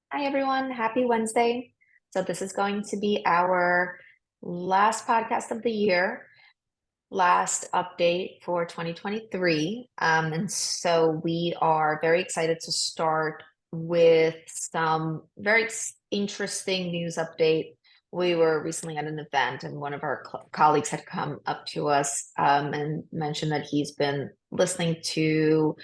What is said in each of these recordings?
Hi, everyone. Happy Wednesday. So, this is going to be our last podcast of the year, last update for 2023. And so, we are very excited to start with some very interesting news update. We were recently at an event, and one of our colleagues had come up to us and mentioned that he's been listening to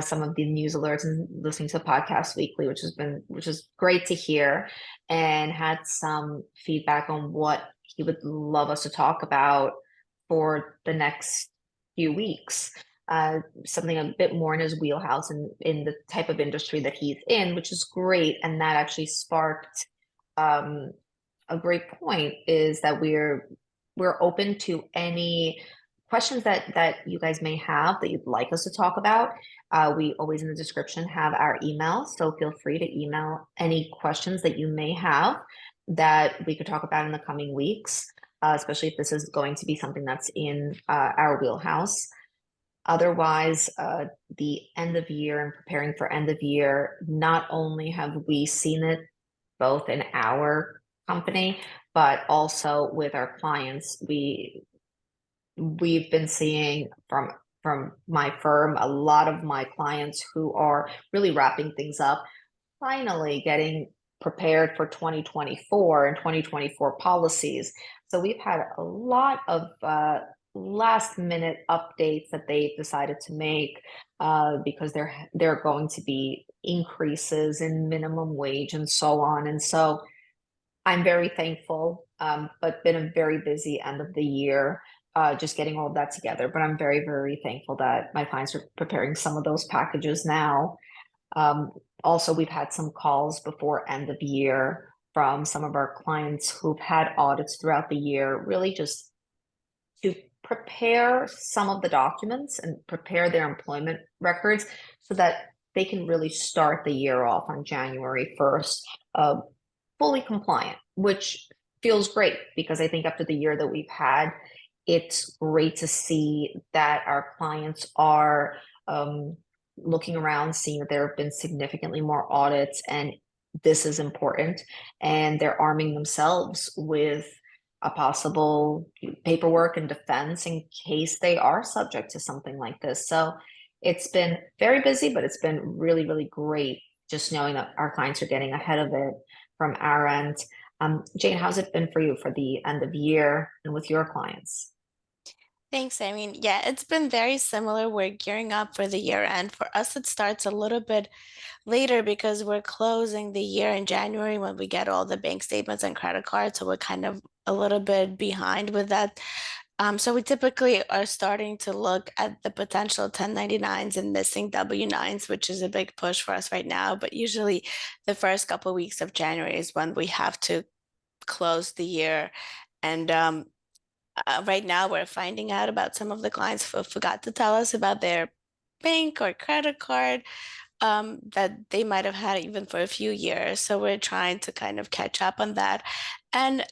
some of the news alerts and listening to the podcast weekly, which is great to hear, and had some feedback on what he would love us to talk about for the next few weeks. Something a bit more in his wheelhouse and in the type of industry that he's in, which is great. And that actually sparked um, a great point is that we're open to any questions that you guys may have that you'd like us to talk about. We always in the description have our email, so feel free to email any questions that you may have that we could talk about in the coming weeks, especially if this is going to be something that's in our wheelhouse. Otherwise, the end of year and preparing for end of year, not only have we seen it both in our company, but also with our clients. We've been seeing from my firm a lot of my clients who are really wrapping things up, finally getting prepared for 2024 and 2024 policies. So we've had a lot of last minute updates that they've decided to make because they're going to be increases in minimum wage and so on. And so I'm very thankful, but been a very busy end of the year, just getting all of that together. But I'm very, very thankful that my clients are preparing some of those packages now. Um, Also, we've had some calls before end of year from some of our clients who've had audits throughout the year, really just to prepare some of the documents and prepare their employment records so that they can really start the year off on January 1st, fully compliant, which feels great because I think after the year that we've had, it's great to see that our clients are looking around, seeing that there have been significantly more audits, and this is important. And they're arming themselves with a possible paperwork and defense in case they are subject to something like this. So it's been very busy, but it's been really, really great just knowing that our clients are getting ahead of it from our end. Jane, how's it been for you for the end of year and with your clients? Thanks. I mean, yeah, it's been very similar. We're gearing up for the year end. For us, it starts a little bit later because we're closing the year in January when we get all the bank statements and credit cards. So we're kind of a little bit behind with that. So we typically are starting to look at the potential 1099s and missing W-9s, which is a big push for us right now. But usually the first couple of weeks of January is when we have to close the year. And right now, we're finding out about some of the clients who forgot to tell us about their bank or credit card that they might have had even for a few years. So we're trying to kind of catch up on that. And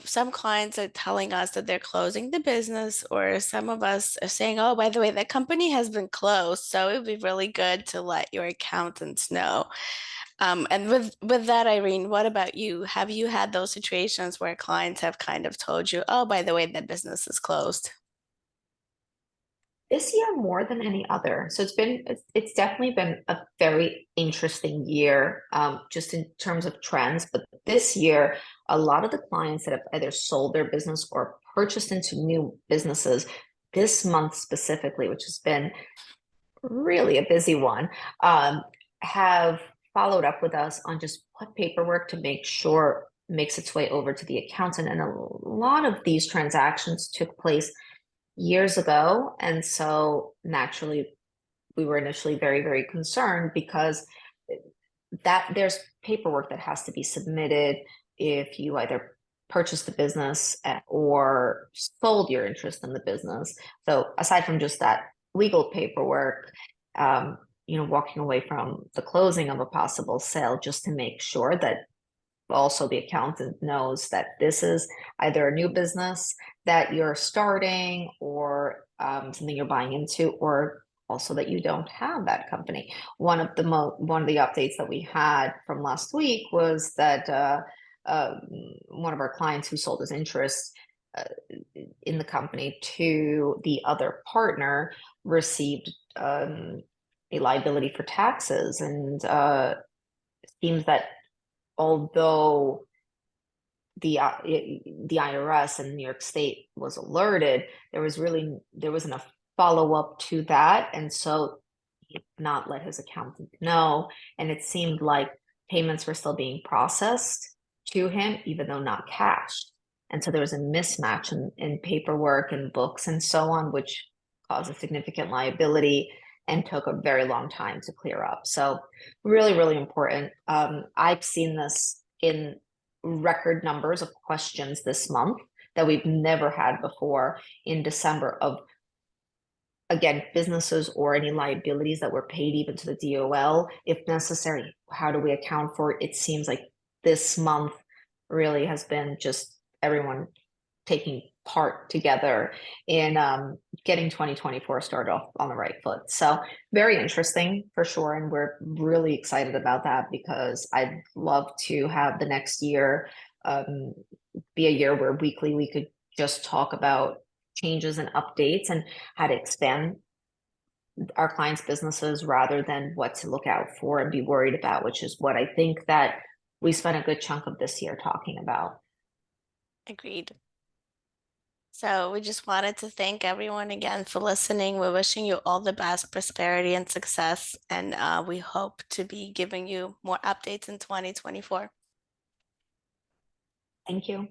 some clients are telling us that they're closing the business, or some of us are saying, oh, by the way, the company has been closed. So it would be really good to let your accountants know. And with that, Irene, what about you? Have you had those situations where clients have kind of told you, oh, by the way, the business is closed? This year more than any other. So it's definitely been a very interesting year, just in terms of trends. But this year, a lot of the clients that have either sold their business or purchased into new businesses this month specifically, which has been really a busy one, have followed up with us on just what paperwork to make sure makes its way over to the accountant. And a lot of these transactions took place years ago. And so naturally, we were initially very, very concerned because that there's paperwork that has to be submitted if you either purchased the business or sold your interest in the business. So aside from just that legal paperwork, um, walking away from the closing of a possible sale just to make sure that also the accountant knows that this is either a new business that you're starting or something you're buying into, or also that you don't have that company. One of the updates that we had from last week was that one of our clients who sold his interest in the company to the other partner received a liability for taxes, and it seems that although the IRS in New York State was alerted, there wasn't a follow-up to that, and so he did not let his accountant know, and it seemed like payments were still being processed to him, even though not cashed. And so there was a mismatch in paperwork and books and so on, which caused a significant liability and took a very long time to clear up. So really, really important. I've seen this in record numbers of questions this month that we've never had before in December of, again, businesses or any liabilities that were paid even to the DOL. If necessary, how do we account for it? It seems like this month really has been just everyone taking part together in getting 2024 started off on the right foot. So very interesting for sure. And we're really excited about that because I'd love to have the next year be a year where weekly we could just talk about changes and updates and how to expand our clients' businesses rather than what to look out for and be worried about, which is what I think that we spent a good chunk of this year talking about. Agreed. So we just wanted to thank everyone again for listening. We're wishing you all the best prosperity and success, and we hope to be giving you more updates in 2024. Thank you.